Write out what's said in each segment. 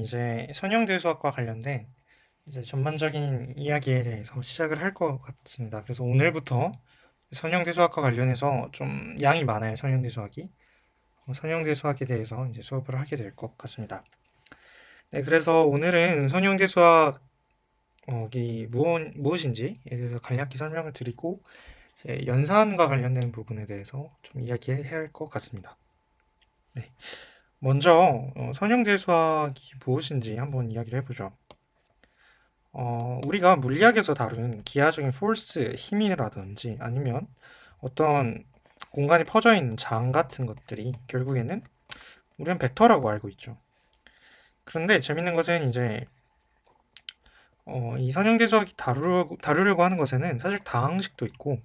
이제 선형대수학과 관련된 이제 전반적인 이야기에 대해서 시작을 할 것 같습니다. 그래서 오늘부터 선형대수학과 관련해서 좀 양이 많아요. 선형대수학이. 선형대수학에 대해서 이제 수업을 하게 될 것 같습니다. 네, 그래서 오늘은 선형대수학이 무엇인지에 대해서 간략히 설명을 드리고 이제 연산과 관련된 부분에 대해서 좀 이야기해야 할 것 같습니다. 네, 먼저 선형대수학이 무엇인지 한번 이야기를 해보죠. 우리가 물리학에서 다룬 기하적인 포스, 힘이라든지 아니면 어떤 공간에 퍼져 있는 장 같은 것들이 결국에는 우리는 벡터라고 알고 있죠. 그런데 재밌는 것은 이제 이 선형대수학이 다루려고 하는 것에는 사실 다항식도 있고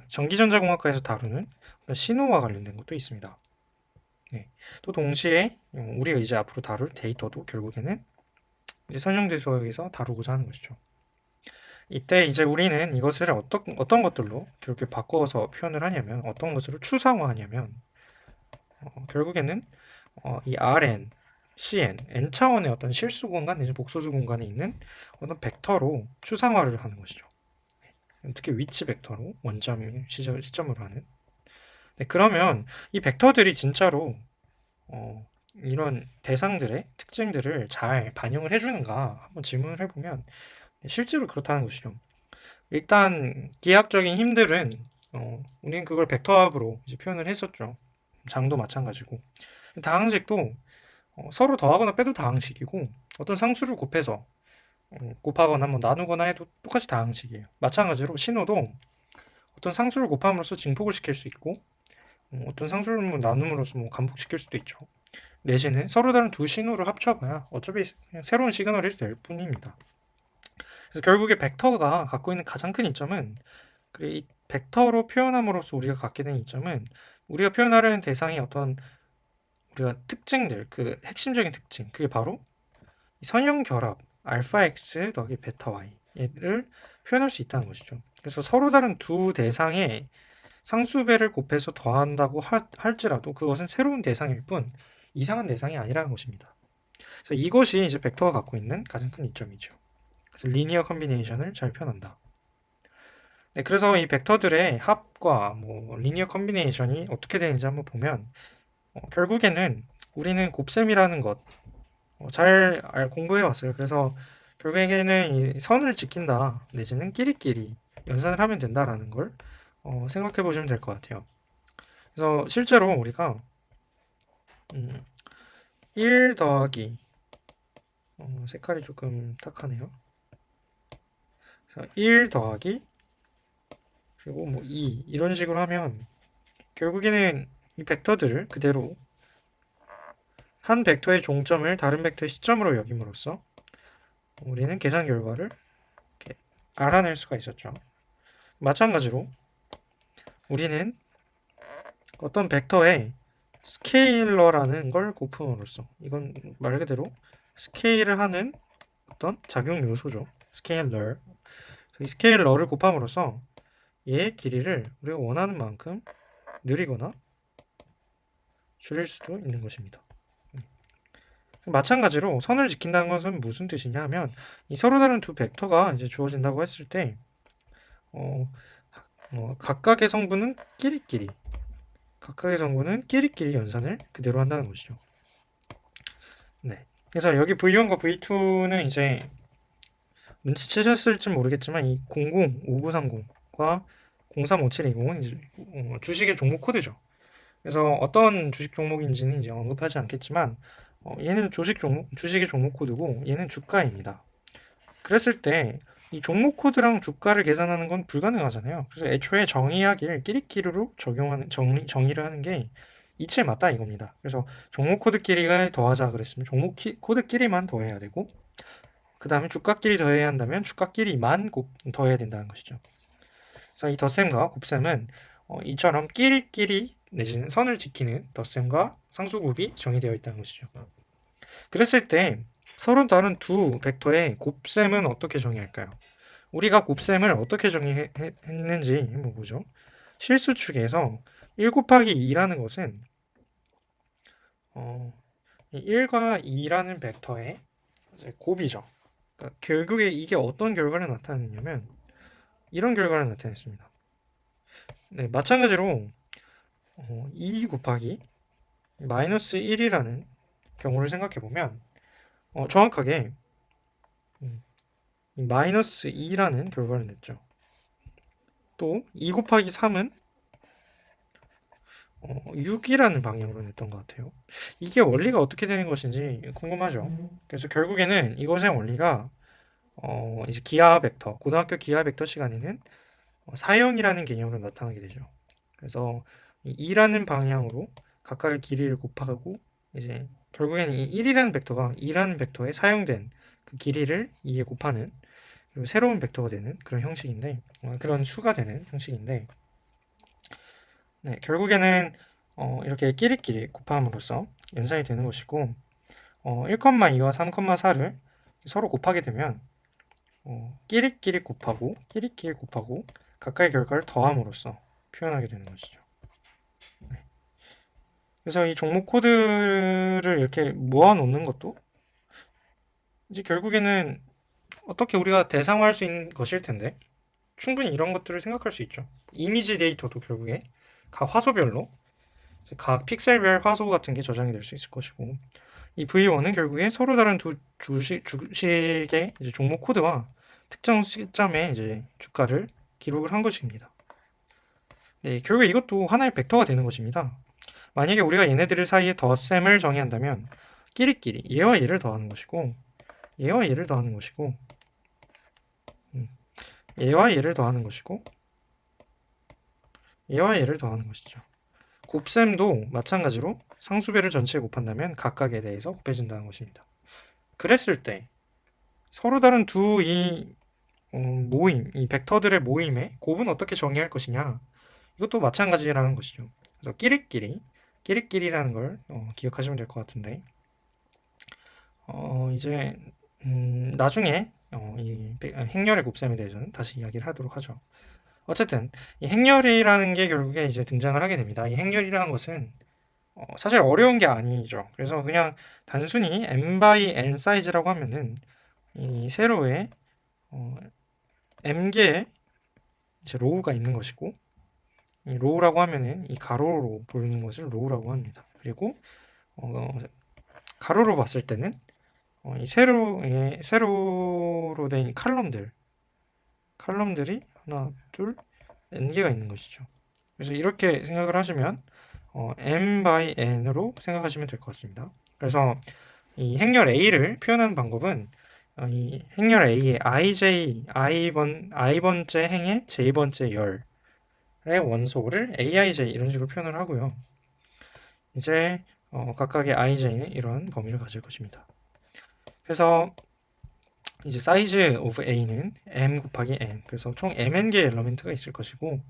전기전자공학과에서 다루는 신호와 관련된 것도 있습니다. 네. 또 동시에 우리가 이제 앞으로 다룰 데이터도 결국에는 이제 선형대수학에서 다루고자 하는 것이죠. 이때 이제 우리는 이것을 어떤 것들로 그렇게 바꿔서 표현을 하냐면 어떤 것으로 추상화하냐면 결국에는 이 Rn, Cn, n 차원의 어떤 실수 공간 내지 복소수 공간에 있는 어떤 벡터로 추상화를 하는 것이죠. 특히 위치 벡터로 원점 시점으로 하는. 네, 그러면 이 벡터들이 진짜로 이런 대상들의 특징들을 잘 반영을 해주는가 한번 질문을 해보면 실제로 그렇다는 것이죠. 일단 기하학적인 힘들은 우리는 그걸 벡터합으로 이제 표현을 했었죠. 장도 마찬가지고 다항식도 서로 더하거나 빼도 다항식이고 어떤 상수를 곱해서 곱하거나 뭐 나누거나 해도 똑같이 다항식이에요. 마찬가지로 신호도 어떤 상수를 곱함으로써 증폭을 시킬 수 있고 어떤 상수를 뭐 나눔으로써 뭐 감폭시킬 수도 있죠. 내지는 서로 다른 두 신호를 합쳐봐야 어차피 그냥 새로운 시그널이 될 뿐입니다. 그래서 결국에 벡터가 갖고 있는 가장 큰 이점은 이 벡터로 표현함으로써 우리가 갖게 된 이점은 우리가 표현하려는 대상의 어떤 우리가 특징들, 그 핵심적인 특징, 그게 바로 선형 결합 알파 x 더하기 베타 y를 표현할 수 있다는 것이죠. 그래서 서로 다른 두 대상의 상수배를 곱해서 더한다고 할지라도 그것은 새로운 대상일 뿐 이상한 대상이 아니라는 것입니다. 그래서 이것이 이제 벡터가 갖고 있는 가장 큰 이점이죠. 그래서 리니어 컨비네이션을 잘 표현한다. 네, 그래서 이 벡터들의 합과 뭐 리니어 컨비네이션이 어떻게 되는지 한번 보면 결국에는 우리는 곱셈이라는 것 잘 공부해 왔어요. 그래서 결국에는 이 선을 지킨다 내지는 끼리끼리 연산을 하면 된다라는 걸 생각해 보시면 될 것 같아요. 그래서 실제로 우리가 1 더하기 색깔이 조금 탁하네요. 그래서 1 더하기 그리고 뭐 2 이런 식으로 하면 결국에는 이 벡터들을 그대로 한 벡터의 종점을 다른 벡터의 시점으로 여김으로써 우리는 계산 결과를 이렇게 알아낼 수가 있었죠. 마찬가지로 우리는 어떤 벡터의 스케일러라는 걸 곱음으로써 이건 말 그대로 스케일을 하는 어떤 작용 요소죠. 스케일러. 이 스케일러를 곱함으로써 얘의 길이를 우리가 원하는 만큼 느리거나 줄일 수도 있는 것입니다. 마찬가지로 선을 지킨다는 것은 무슨 뜻이냐 하면 이 서로 다른 두 벡터가 이제 주어진다고 했을 때 각각의 성분은 끼리끼리 연산을 그대로 한다는 것이죠. 네. 그래서 여기 V1과 V2는 이제 눈치채셨을지 모르겠지만 이 005930과 035720은 이제 주식의 종목 코드죠. 그래서 어떤 주식 종목인지는 이제 언급하지 않겠지만 얘는 주식의 종목 코드고 얘는 주가입니다. 그랬을 때 이 종목 코드랑 주가를 계산하는 건 불가능하잖아요. 그래서 애초에 정의하기를 끼리끼리로 정의를 하는 게 이치에 맞다 이겁니다. 그래서 종목 코드끼리가 더하자 그랬으면 종목 코드끼리만 더해야 되고 그 다음에 주가끼리 더해야 한다면 주가끼리만 더해야 된다는 것이죠. 그래서 이 덧셈과 곱셈은 이처럼 끼리끼리 내지는 선을 지키는 덧셈과 상수곱이 정의되어 있다는 것이죠. 그랬을 때 서로 다른 두 벡터의 곱셈은 어떻게 정의할까요? 우리가 곱셈을 어떻게 정의했는지 한번 보죠. 실수축에서 1 곱하기 2라는 것은 이 1과 2라는 벡터의 이제 곱이죠. 그러니까 결국에 이게 어떤 결과를 나타내냐면 이런 결과를 나타냈습니다. 네, 마찬가지로 2 곱하기 마이너스 1이라는 경우를 생각해 보면 정확하게 이 마이너스 2라는 결과를 냈죠. 또 2 곱하기 3은 6이라는 방향으로 냈던 것 같아요. 이게 원리가 어떻게 되는 것인지 궁금하죠. 그래서 결국에는 이것의 원리가 이제 기하 벡터, 고등학교 기하 벡터 시간에는 사형이라는 개념으로 나타나게 되죠. 그래서 이 2라는 방향으로 각각의 길이를 곱하고 이제 결국에는 이 1이라는 벡터가 2라는 벡터에 사용된 그 길이를 2에 곱하는 그리고 새로운 벡터가 되는 그런 형식인데 그런 수가 되는 형식인데 네, 결국에는 이렇게 끼리끼리 곱함으로써 연산이 되는 것이고 1,2와 3,4를 서로 곱하게 되면 끼리끼리 곱하고 끼리끼리 곱하고 각각의 결과를 더함으로써 표현하게 되는 것이죠. 네. 그래서 이 종목 코드를 이렇게 모아놓는 것도 이제 결국에는 어떻게 우리가 대상화할 수 있는 것일 텐데 충분히 이런 것들을 생각할 수 있죠. 이미지 데이터도 결국에 각 화소별로 각 픽셀별 화소 같은 게 저장이 될 수 있을 것이고 이 V1은 결국에 서로 다른 두 주식의 이제 종목 코드와 특정 시점에 이제 주가를 기록을 한 것입니다. 네, 결국에 이것도 하나의 벡터가 되는 것입니다. 만약에 우리가 얘네들 사이에 덧셈을 정의한다면 끼리끼리 얘와 얘를 더하는 것이고 얘와 얘를 더하는 것이고 얘와 얘를 더하는 것이고 얘와 얘를 더하는 것이죠. 곱셈도 마찬가지로 상수배를 전체에 곱한다면 각각에 대해서 곱해진다는 것입니다. 그랬을 때 서로 다른 두 이 모임, 이 벡터들의 모임의 곱은 어떻게 정의할 것이냐? 이것도 마찬가지라는 것이죠. 그래서 끼리끼리라는 걸 기억하시면 될 것 같은데 이제 나중에 이 행렬의 곱셈에 대해서는 다시 이야기를 하도록 하죠. 어쨌든 이 행렬이라는 게 결국에 이제 등장을 하게 됩니다. 이 행렬이라는 것은 사실 어려운 게 아니죠. 그래서 그냥 단순히 n by n 사이즈라고 하면은 이 세로에 m개의 이제 로우가 있는 것이고 이 로우라고 하면은 이 가로로 보이는 것을 로우라고 합니다. 그리고 가로로 봤을 때는 이 세로로 된 칼럼들이 하나, 둘, n개가 있는 것이죠. 그래서 이렇게 생각을 하시면 m by n으로 생각하시면 될 것 같습니다. 그래서 이 행렬 A를 표현하는 방법은 이 행렬 A의 i번째 행의 j번째 열의 원소를 aij 이런 식으로 표현을 하고요. 이제 각각의 ij는 이런 범위를 가질 것입니다. 그래서 이제 size of a는 m 곱하기 n 그래서 총 mn개의 엘러멘트가 있을 것이고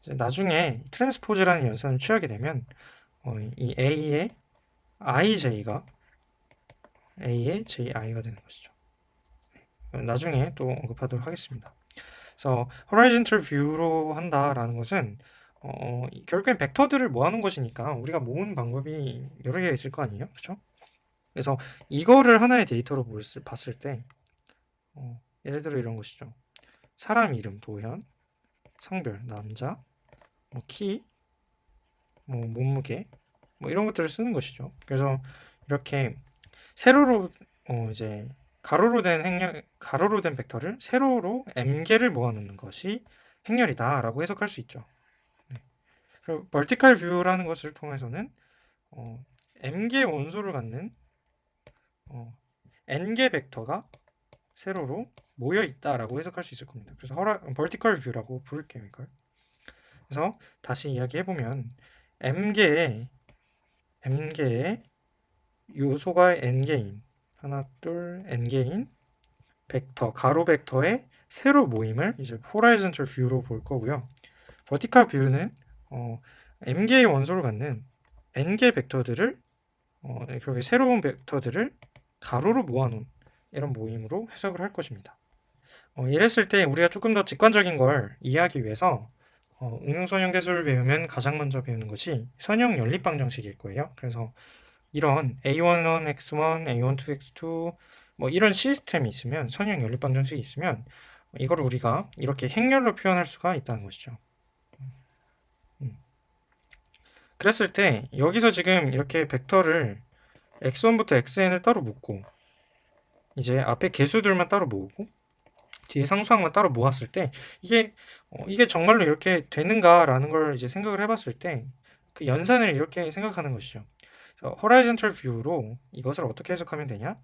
이제 나중에 트랜스포즈라는 연산을 취하게 되면 이 a의 ij가 a의 ji가 되는 것이죠. 나중에 또 언급하도록 하겠습니다. 그래서 horizontal view로 한다라는 것은 결국엔 벡터들을 모아놓은 것이니까 우리가 모은 방법이 여러 개가 있을 거 아니에요, 그렇죠? 그래서 이거를 하나의 데이터로 봤을 때 예를 들어 이런 것이죠. 사람 이름 도현, 성별 남자, 키, 몸무게, 이런 것들을 쓰는 것이죠. 그래서 이렇게 세로로 이제 가로로 된 벡터를 세로로 m개를 모아놓는 것이 행렬이다라고 해석할 수 있죠. 네. 그리고 vertical view라는 것을 통해서는 m개 원소를 갖는 n개 벡터가 세로로 모여 있다라고 해석할 수 있을 겁니다. 그래서 vertical view라고 부를게요, 이걸. 그래서 다시 이야기해 보면 m개의 요소가 n개인 하나, 둘, n개인 벡터, 가로 벡터의 세로 모임을 이제 horizontal view로 볼 거고요. vertical view는 m개의 원소를 갖는 n개 벡터들을 그렇게 새로운 벡터들을 가로로 모아놓은 이런 모임으로 해석을 할 것입니다. 이랬을 때 우리가 조금 더 직관적인 걸 이해하기 위해서 응용선형 대수를 배우면 가장 먼저 배우는 것이 선형 연립 방정식일 거예요. 그래서 이런 A11, X1, A12, X2 뭐 이런 시스템이 있으면 선형 연립방정식이 있으면 이걸 우리가 이렇게 행렬로 표현할 수가 있다는 것이죠. 음. 그랬을 때 여기서 지금 이렇게 벡터를 x1부터 xn을 따로 묶고 이제 앞에 개수들만 따로 모으고 뒤에 상수항만 따로 모았을 때 이게 정말로 이렇게 되는가라는 걸 이제 생각을 해봤을 때 그 연산을 이렇게 생각하는 것이죠. 그래서 horizontal view로 이것을 어떻게 해석하면 되냐?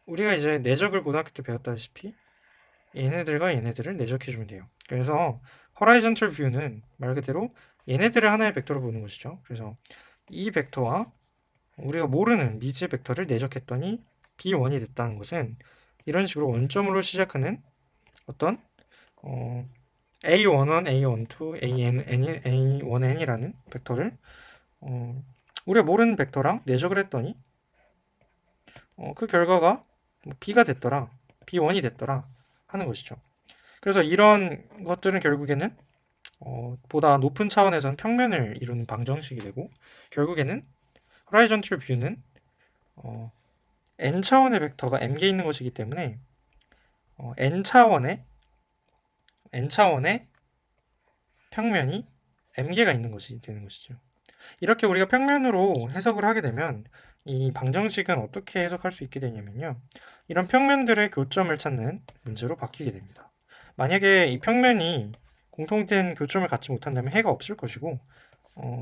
우리가 이제 내적을 고등학교 때 배웠다시피 얘네들과 얘네들을 내적해주면 돼요. 그래서 horizontal view는 말 그대로 얘네들을 하나의 벡터로 보는 것이죠. 그래서 이 벡터와 우리가 모르는 미지의 벡터를 내적했더니 B1이 됐다는 것은 이런 식으로 원점으로 시작하는 어떤 A11, A12, A1n이라는 벡터를 우리가 모르는 벡터랑 내적을 했더니 그 결과가 B가 됐더라, B1이 됐더라 하는 것이죠. 그래서 이런 것들은 결국에는 보다 높은 차원에서는 평면을 이루는 방정식이 되고 결국에는 horizontal view는 n차원의 벡터가 m개 있는 것이기 때문에 n차원의 평면이 m개가 있는 것이 되는 것이죠. 이렇게 우리가 평면으로 해석을 하게 되면 이 방정식은 어떻게 해석할 수 있게 되냐면요. 이런 평면들의 교점을 찾는 문제로 바뀌게 됩니다. 만약에 이 평면이 공통된 교점을 갖지 못한다면 해가 없을 것이고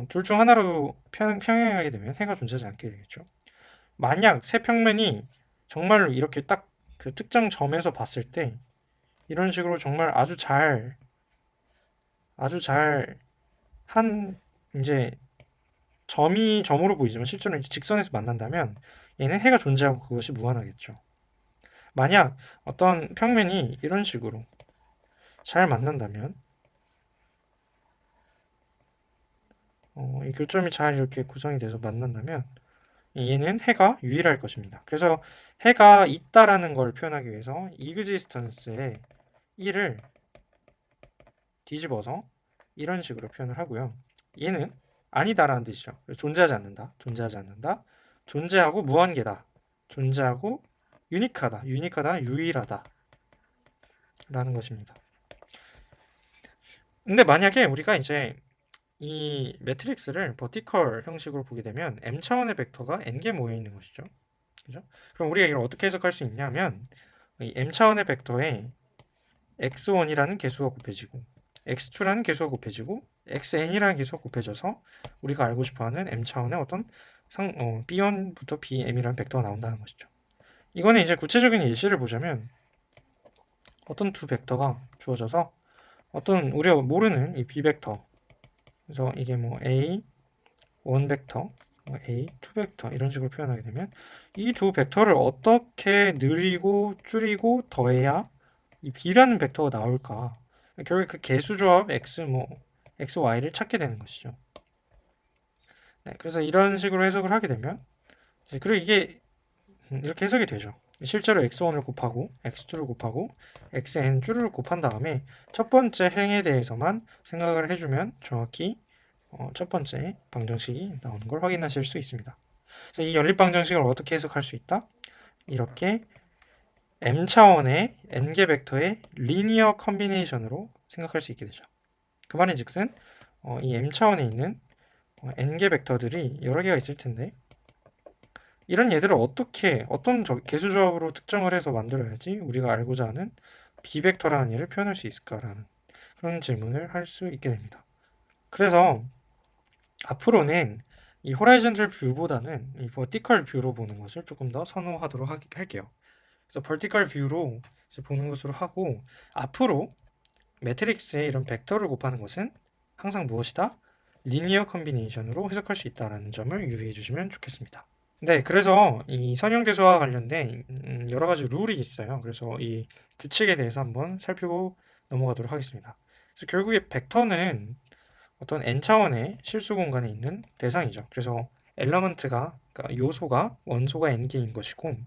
둘 중 하나로 평행하게 되면 해가 존재하지 않게 되겠죠. 만약 세 평면이 정말로 이렇게 딱 그 특정 점에서 봤을 때 이런 식으로 정말 아주 잘 한 이제 점이 점으로 보이지만 실제로 직선에서 만난다면 얘는 해가 존재하고 그것이 무한하겠죠. 만약 어떤 평면이 이런 식으로 잘 만난다면 이 교점이 잘 이렇게 구성이 돼서 만난다면 얘는 해가 유일할 것입니다. 그래서 해가 있다라는 걸 표현하기 위해서 existence의 1을 뒤집어서 이런 식으로 표현을 하고요. 얘는 아니다라는 뜻이죠. 존재하지 않는다. 존재하고 무한계다. 존재하고 유니크하다. 유일하다. 라는 것입니다. 근데 만약에 우리가 이제 이 매트릭스를 버티컬 형식으로 보게 되면 m차원의 벡터가 n개 모여 있는 것이죠. 그죠? 그럼 우리가 이걸 어떻게 해석할 수 있냐면 이 m차원의 벡터에 x1이라는 개수가 곱해지고 x2라는 개수가 곱해지고 xn이라는 개수가 곱해져서 우리가 알고 싶어하는 m차원의 어떤 b1부터 bm이라는 벡터가 나온다는 것이죠. 이거는 이제 구체적인 예시를 보자면 어떤 두 벡터가 주어져서 어떤 우리가 모르는 이 b벡터, 그래서 이게 뭐 a1 벡터, a2 벡터 이런 식으로 표현하게 되면 이 두 벡터를 어떻게 늘리고 줄이고 더해야 이 b라는 벡터가 나올까? 결국 그 개수 조합 x, y를 찾게 되는 것이죠. 네, 그래서 이런 식으로 해석을 하게 되면 그리고 이게 이렇게 해석이 되죠. 실제로 x1을 곱하고 x2를 곱하고 xn 줄을 곱한 다음에 첫 번째 행에 대해서만 생각을 해주면 정확히 첫 번째 방정식이 나오는 걸 확인하실 수 있습니다. 그래서 이 연립 방정식을 어떻게 해석할 수 있다? 이렇게 m차원의 n개 벡터의 리니어 컨비네이션으로 생각할 수 있게 되죠. 그 말인즉슨 이 m차원에 있는 n개 벡터들이 여러 개가 있을 텐데 이런 얘들을 어떻게 어떤 개수 조합으로 특정을 해서 만들어야지 우리가 알고자 하는 b벡터라는 얘를 표현할 수 있을까라는 그런 질문을 할 수 있게 됩니다. 그래서 앞으로는 이 horizontal view보다는 이 vertical view로 보는 것을 조금 더 선호하도록 할게요. 그래서 vertical view로 이제 보는 것으로 하고 앞으로 매트릭스에 이런 벡터를 곱하는 것은 항상 무엇이다? 리니어 컨비네이션으로 해석할 수 있다는 점을 유의해 주시면 좋겠습니다. 네, 그래서 이 선형대소와 관련된 여러 가지 룰이 있어요. 그래서 이 규칙에 대해서 한번 살피고 넘어가도록 하겠습니다. 그래서 결국에 벡터는 어떤 n차원의 실수 공간에 있는 대상이죠. 그래서 엘러먼트가 그러니까 요소가 원소가 n개인 것이고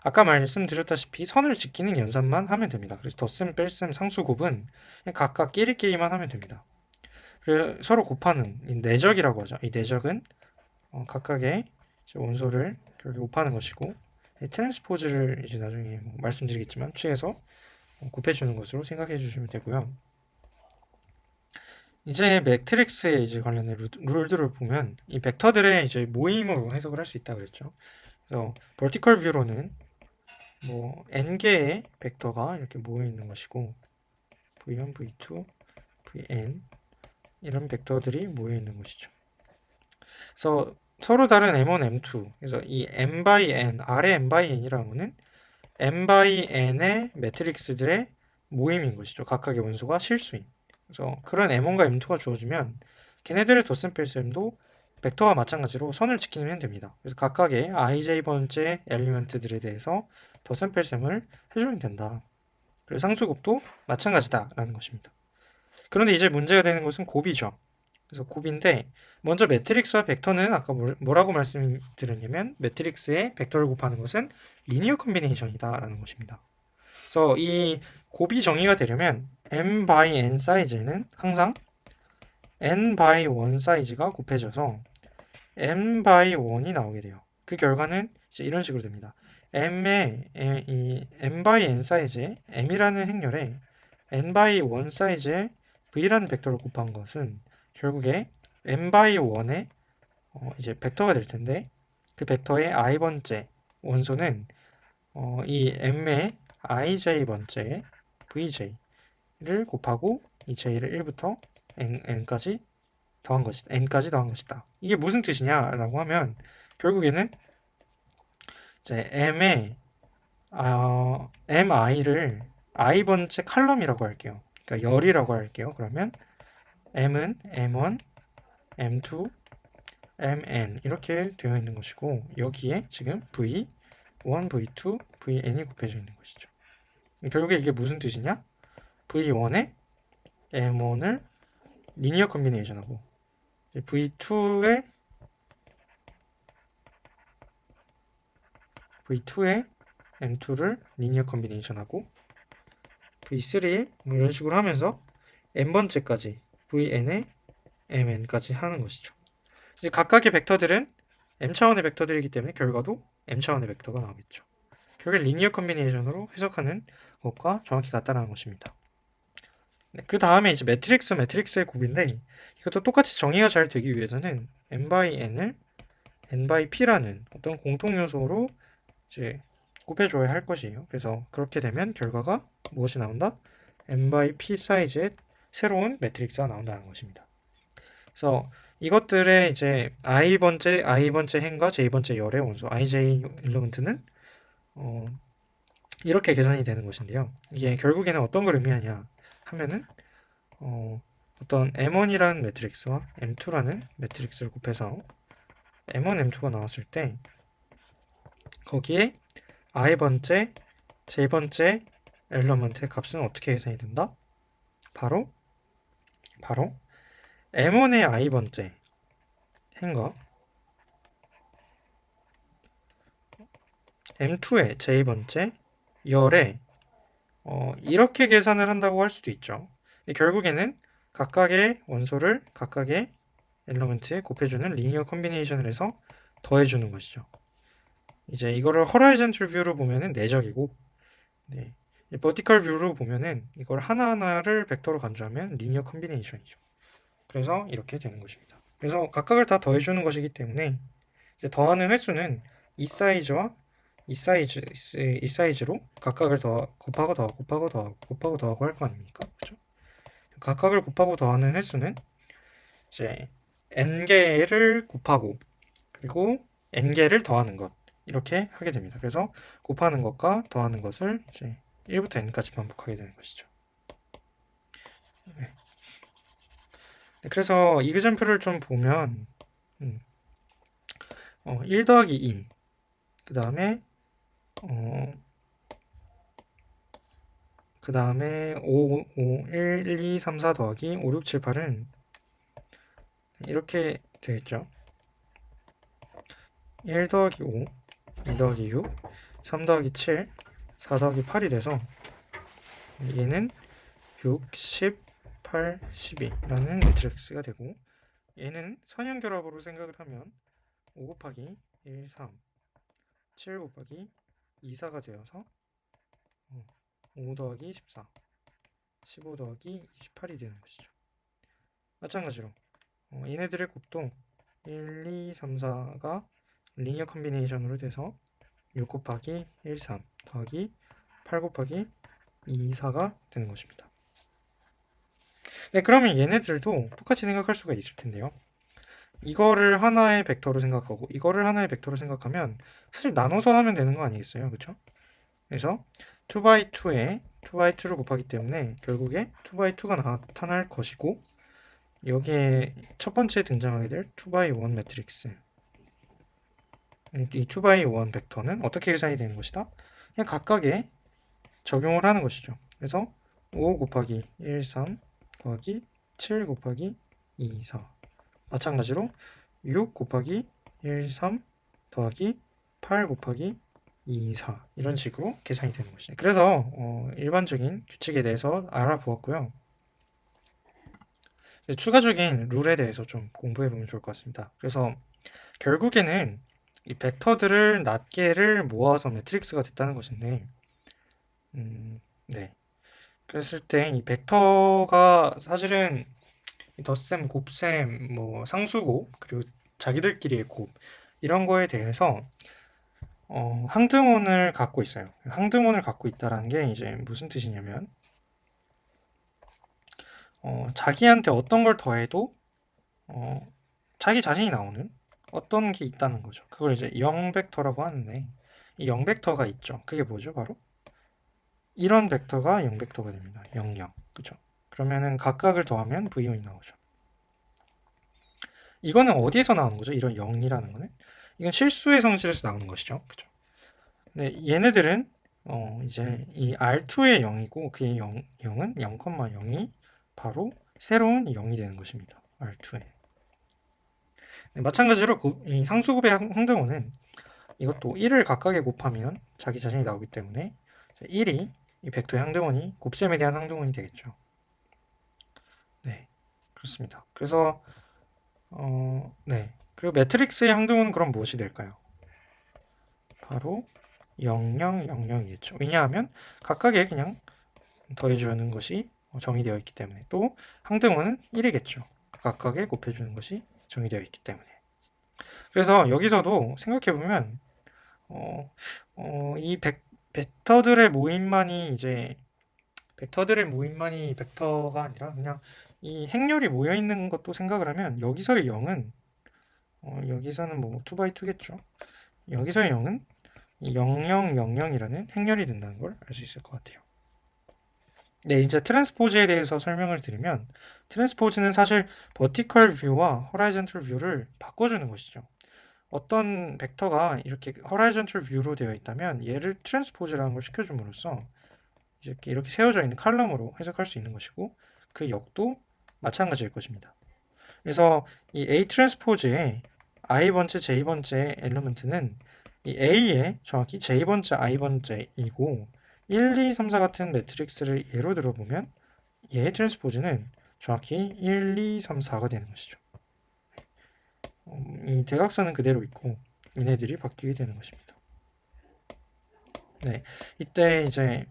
아까 말씀드렸다시피 선을 지키는 연산만 하면 됩니다. 그래서 덧셈, 뺄셈, 상수곱은 각각 끼리끼리만 하면 됩니다. 그래서 서로 곱하는 이 내적이라고 하죠. 이 내적은 각각의 이제 원소를 결국 곱하는 것이고, 트랜스포즈를 이제 나중에 뭐 말씀드리겠지만 취해서 곱해주는 것으로 생각해 주시면 되고요. 이제 매트릭스에 이제 관련된 룰들을 보면 이 벡터들의 이제 모임으로 해석을 할 수 있다 그랬죠. 그래서 vertical view로는 뭐 n 개의 벡터가 이렇게 모여 있는 것이고, v1, v2, vn 이런 벡터들이 모여 있는 것이죠. 그래서 서로 다른 m1, m2, 그래서 이 m by n, 아래 m by n이라는 거는 m by n의 매트릭스들의 모임인 것이죠. 각각의 원소가 실수인. 그래서 그런 m1과 m2가 주어지면 걔네들의 덧셈뺄셈도 벡터와 마찬가지로 선을 지키면 됩니다. 그래서 각각의 ij번째 엘리먼트들에 대해서 덧셈뺄셈을 해주면 된다. 그리고 상수곱도 마찬가지다라는 것입니다. 그런데 이제 문제가 되는 것은 곱이죠. 그래서 곱인데 먼저 매트릭스와 벡터는 아까 뭐라고 말씀드렸냐면 매트릭스에 벡터를 곱하는 것은 리니어 컨비네이션이다 라는 것입니다. 그래서 이 곱이 정의가 되려면 m by n 사이즈는 항상 n by 1 사이즈가 곱해져서 m by 1이 나오게 돼요. 그 결과는 이제 이런 식으로 됩니다. 이 m by n 사이즈의 m이라는 행렬에 n by 1 사이즈의 v라는 벡터를 곱한 것은 결국에 m by 1의 이제 벡터가 될 텐데, 그 벡터의 i번째 원소는 이 m의 ij번째 vj를 곱하고 이 j를 1부터 n까지 더한 것이다. 이게 무슨 뜻이냐라고 하면 결국에는 이제 m의 mi를 i번째 칼럼이라고 할게요. 그러니까 열이라고 할게요. 그러면 m은 m1, m2, mn 이렇게 되어 있는 것이고, 여기에 지금 v1, v2, vn이 곱해져 있는 것이죠. 결국에 이게 무슨 뜻이냐? v1에 m1을 리니어 컨비네이션하고 v2에 m2를 리니어 컨비네이션하고 v3에 뭐 이런 식으로 하면서 n번째까지 vn에 mn까지 하는 것이죠. 이제 각각의 벡터들은 m차원의 벡터들이기 때문에 결과도 m차원의 벡터가 나오겠죠. 결국 리니어 컨비네이션으로 해석하는 것과 정확히 같다는 것입니다. 그 다음에 이제 매트릭스의 곱인데, 이것도 똑같이 정의가 잘 되기 위해서는 m by n을 n by p라는 어떤 공통 요소로 이제 곱해줘야 할 것이에요. 그래서 그렇게 되면 결과가 무엇이 나온다? m by p 사이즈의 새로운 매트릭스가 나온다는 것입니다. 그래서 이것들의 이제 i번째 행과 j번째 열의 원소 ij 일러먼트는 이렇게 계산이 되는 것인데요. 이게 결국에는 어떤 걸 의미하냐 하면은 어떤 m1이라는 매트릭스와 m2라는 매트릭스를 곱해서 m1, m2가 나왔을 때 거기에 i번째, j번째 엘러먼트의 값은 어떻게 계산이 된다? 바로 m1의 i번째 행과 m2의 j번째 열에 이렇게 계산을 한다고 할 수도 있죠. 근데 결국에는 각각의 원소를 각각의 엘러먼트에 곱해주는 리니어 컨비네이션을 해서 더해주는 것이죠. 이제 이거를 horizontal view로 보면은 내적이고, 네, vertical view로 보면은 이걸 하나하나를 벡터로 간주하면 리니어 컨비네이션이죠. 그래서 이렇게 되는 것입니다. 그래서 각각을 다 더해주는 것이기 때문에 이제 더하는 횟수는 이 사이즈와 이 사이즈로 각각을 더 곱하고 더하고 할 거 아닙니까? 그렇죠? 각각을 곱하고 더하는 횟수는 이제 n개를 곱하고 그리고 n개를 더하는 것, 이렇게 하게 됩니다. 그래서 곱하는 것과 더하는 것을 이제 1부터 n까지 반복하게 되는 것이죠. 네. 그래서 이그젬플을 좀 보면 1 더하기 2, 그 다음에 1, 2, 3, 4 더하기 5, 6, 7, 8은 이렇게 되겠죠. 1 더하기 5, 2 더하기 6, 3 더하기 7, 4 더하기 8이 돼서 얘는 6, 10, 8, 12라는 매트릭스가 되고, 얘는 선형결합으로 생각을 하면 5 곱하기 1, 3, 7 곱하기 2, 4가 되어서 5 더하기 14, 15 더하기 28이 되는 것이죠. 마찬가지로 얘네들의 곱도 1, 2, 3, 4가 리니어 컨비네이션으로 돼서 6 곱하기 1, 3 더하기 8 곱하기 2, 4가 되는 것입니다. 네, 그러면 얘네들도 똑같이 생각할 수가 있을 텐데요. 이거를 하나의 벡터로 생각하고 이거를 하나의 벡터로 생각하면 사실 나눠서 하면 되는 거 아니겠어요? 그렇죠? 그래서 2x2에 2x2를 곱하기 때문에 결국에 2x2가 나타날 것이고 여기에 첫 번째 등장하게 될 2x1 매트릭스, 이 2x1 벡터는 어떻게 계산이 되는 것이다? 그냥 각각에 적용을 하는 것이죠. 그래서 5 곱하기 1, 3 더하기 7 곱하기 2, 4, 마찬가지로 6 곱하기 1, 3 더하기 8 곱하기 2, 4 이런 식으로 계산이 되는 것이죠. 그래서 일반적인 규칙에 대해서 알아보았고요. 추가적인 룰에 대해서 좀 공부해보면 좋을 것 같습니다. 그래서 결국에는 이 벡터들을 낱개를 모아서 매트릭스가 됐다는 것인데, 네. 그랬을 때 이 벡터가 사실은 덧셈, 곱셈, 뭐 상수곱, 그리고 자기들끼리의 곱 이런 거에 대해서 항등원을 갖고 있어요. 항등원을 갖고 있다라는 게 이제 무슨 뜻이냐면 자기한테 어떤 걸 더해도 자기 자신이 나오는 어떤 게 있다는 거죠. 그걸 이제 0벡터라고 하는데 이 0벡터가 있죠. 그게 뭐죠? 바로 이런 벡터가 0벡터가 됩니다. 0, 0. 그죠? 그러면은 각각을 더하면 V1이 나오죠. 이거는 어디에서 나오는 거죠? 이런 0이라는 거는? 이건 실수의 성질에서 나오는 것이죠. 그죠? 네, 얘네들은 이제 이 R2의 0이고 그의 0은 0,0이 바로 새로운 0이 되는 것입니다. R2에. 네, 마찬가지로 이 상수곱의 항등호는 이것도 1을 각각에 곱하면 자기 자신이 나오기 때문에 1이 이 벡터의 항등원이 곱셈에 대한 항등원이 되겠죠. 네, 그렇습니다. 그래서 네. 그리고 매트릭스의 항등원은 그럼 무엇이 될까요? 바로 0, 0, 0, 0이겠죠. 왜냐하면 각각에 그냥 더해주는 것이 정의되어 있기 때문에, 또 항등원은 1이겠죠. 각각에 곱해주는 것이 정의되어 있기 때문에. 그래서 여기서도 생각해보면 이 벡터들의 모임만이 이제 벡터가 아니라 그냥 이 행렬이 모여 있는 것도 생각을 하면 여기서의 0은 여기서는 뭐 2x2겠죠. 여기서의 0은 0000이라는 행렬이 된다는 걸 알 수 있을 것 같아요. 네, 이제 트랜스포즈에 대해서 설명을 드리면 트랜스포즈는 사실 버티컬 뷰와 호라이전털 뷰를 바꿔주는 것이죠. 어떤 벡터가 이렇게 호라이전털 뷰로 되어 있다면 얘를 트랜스포즈라는 걸 시켜줌으로써 이렇게 세워져 있는 칼럼으로 해석할 수 있는 것이고 그 역도 마찬가지일 것입니다. 그래서 이 A 트랜스포즈의 i번째, j번째 엘리먼트는 이 A의 정확히 j번째, i번째이고 1, 2, 3, 4 같은 매트릭스를 예로 들어보면 얘의 트랜스포즈는 정확히 1, 2, 3, 4가 되는 것이죠. 이 대각선은 그대로 있고 얘네들이 바뀌게 되는 것입니다. 네, 이때 이제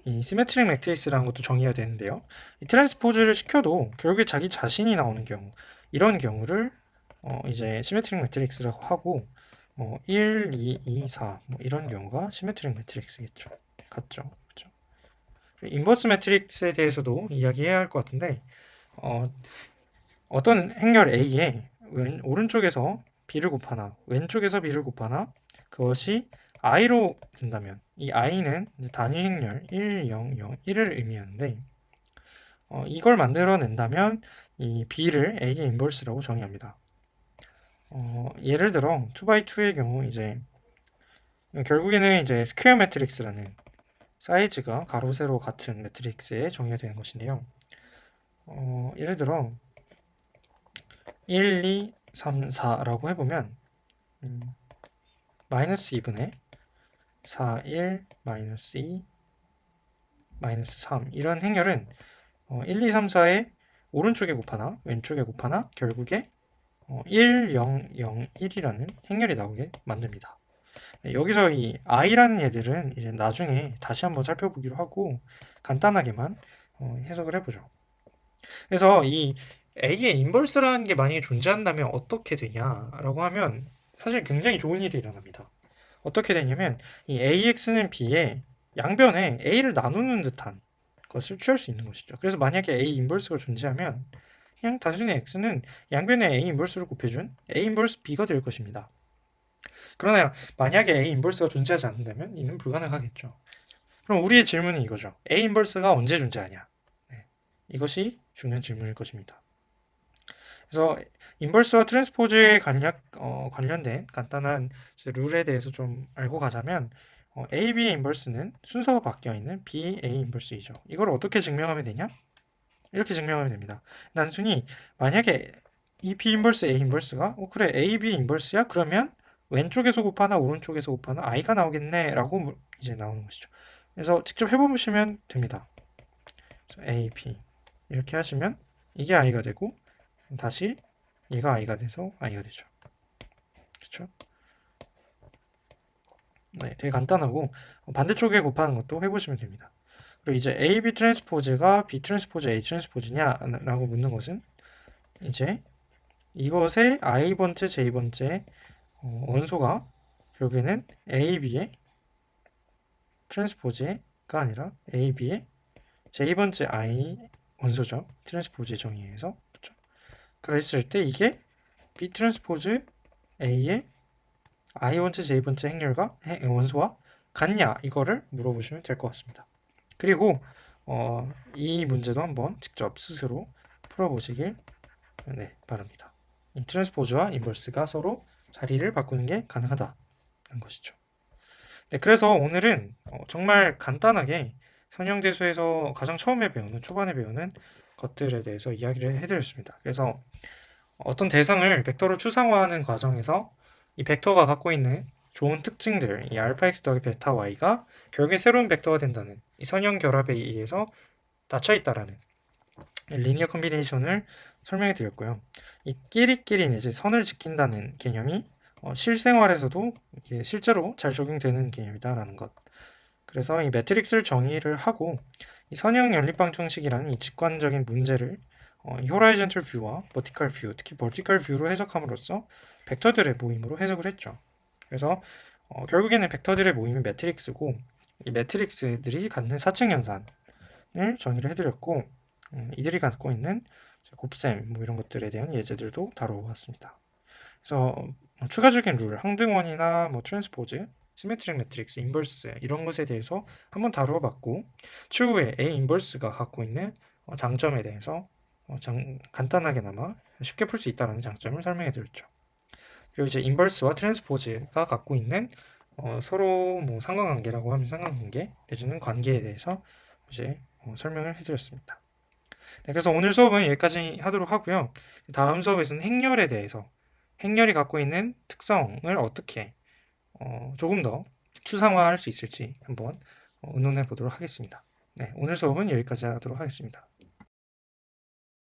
이 시메트릭 매트릭스라는 것도 정의가 되는데요. 이 트랜스포즈를 시켜도 결국에 자기 자신이 나오는 경우, 이런 경우를 이제 시메트릭 매트릭스라고 하고 1, 2, 2, 4 이런 경우가 시메트릭 매트릭스겠죠. 같죠. 그렇죠? 인버스 매트릭스에 대해서도 이야기해야 할 것 같은데 어떤 행렬 A에 오른쪽에서 B를 곱하나 왼쪽에서 B를 곱하나 그것이 i로 된다면 이 i는 단위 행렬 1, 0, 0, 1을 의미하는데 이걸 만들어낸다면 이 b를 a의 인버스라고 정의합니다. 예를 들어 2x2의 경우 이제 결국에는 이제 스퀘어 매트릭스라는 사이즈가 가로 세로 같은 매트릭스에 정의가 되는 것인데요. 예를 들어 1, 2, 3, 4라고 해보면 마이너스 2분의 4, 1, 마이너스 2, 마이너스 3 이런 행렬은 1, 2, 3, 4의 오른쪽에 곱하나 왼쪽에 곱하나 결국에 1, 0, 0, 1이라는 행렬이 나오게 만듭니다. 네, 여기서 이 i라는 얘들은 이제 나중에 다시 한번 살펴보기로 하고 간단하게만 해석을 해보죠. 그래서 이 A의 인버스라는 게 만약에 존재한다면 어떻게 되냐라고 하면 사실 굉장히 좋은 일이 일어납니다. 어떻게 되냐면 이 AX는 B에 양변에 A를 나누는 듯한 것을 취할 수 있는 것이죠. 그래서 만약에 A 인버스가 존재하면 그냥 단순히 X는 양변에 A 인버스를 곱해준 A 인버스 B가 될 것입니다. 그러나 만약에 A 인버스가 존재하지 않는다면 이는 불가능하겠죠. 그럼 우리의 질문은 이거죠. A 인버스가 언제 존재하냐? 네, 이것이 중요한 질문일 것입니다. 그래서 인버스와 트랜스포즈에 관련된 간단한 룰에 대해서 좀 알고 가자면 A, B의 인버스는 순서가 바뀌어 있는 B, A 인버스이죠. 이걸 어떻게 증명하면 되냐? 이렇게 증명하면 됩니다. 단순히 만약에 이 B 인버스 A 인버스가 그래 A, B 인버스야? 그러면 왼쪽에서 곱하나 오른쪽에서 곱하나 I가 나오겠네 라고 이제 나오는 것이죠. 그래서 직접 해보시면 됩니다. A, B 이렇게 하시면 이게 I가 되고 다시 얘가 I가 돼서 I가 되죠. 그렇죠? 네, 되게 간단하고 반대쪽에 곱하는 것도 해보시면 됩니다. 그리고 이제 AB 트랜스포즈가 B 트랜스포즈 A 트랜스포즈냐라고 묻는 것은 이제 이것의 I번째 J번째 원소가 결국에는 AB의 트랜스포즈가 아니라 AB의 J번째 I 원소죠. 트랜스포즈의 정의에서 그렇죠? 그랬을 때 이게 B 트랜스포즈 A의 I번째 J번째 행렬과 원소와 같냐 이거를 물어보시면 될 것 같습니다. 그리고 이 문제도 한번 직접 스스로 풀어보시길 바랍니다. 이 트랜스포즈와 인버스가 서로 자리를 바꾸는 게 가능하다는 것이죠. 네, 그래서 오늘은 정말 간단하게 선형대수에서 가장 처음에 배우는 초반에 배우는 것들에 대해서 이야기를 해드렸습니다. 그래서 어떤 대상을 벡터로 추상화하는 과정에서 이 벡터가 갖고 있는 좋은 특징들, 이 알파 x 더하기 베타 y가 결국에 새로운 벡터가 된다는 이 선형 결합에 의해서 닫혀 있다라는 리니어 컨비네이션을 설명해 드렸고요. 이 끼리끼리 이제 선을 지킨다는 개념이 실생활에서도 이게 실제로 잘 적용되는 개념이다라는 것. 그래서 이 매트릭스를 정의를 하고 이 선형 연립방정식이라는 이 직관적인 문제를 이 호라이즌털 뷰와 버티컬 뷰, 특히 버티컬 뷰로 해석함으로써 벡터들의 모임으로 해석을 했죠. 그래서 결국에는 벡터들의 모임이 매트릭스고 이 매트릭스들이 갖는 사칙 연산을 정의를 해드렸고 이들이 갖고 있는 곱셈 뭐 이런 것들에 대한 예제들도 다뤄보았습니다. 그래서 추가적인 룰, 항등원이나 뭐 트랜스포즈, 시메트릭 매트릭스, 인버스 이런 것에 대해서 한번 다뤄봤고 추후에 A 인버스가 갖고 있는 장점에 대해서 간단하게나마 쉽게 풀 수 있다는 장점을 설명해 드렸죠. 그리고 이제 인버스와 트랜스포즈가 갖고 있는 서로 뭐 상관관계라고 하면 상관관계 내지는 관계에 대해서 이제 설명을 해드렸습니다. 네, 그래서 오늘 수업은 여기까지 하도록 하고요. 다음 수업에서는 행렬에 대해서 행렬이 갖고 있는 특성을 어떻게 조금 더 추상화할 수 있을지 한번 의논해 보도록 하겠습니다. 네, 오늘 수업은 여기까지 하도록 하겠습니다.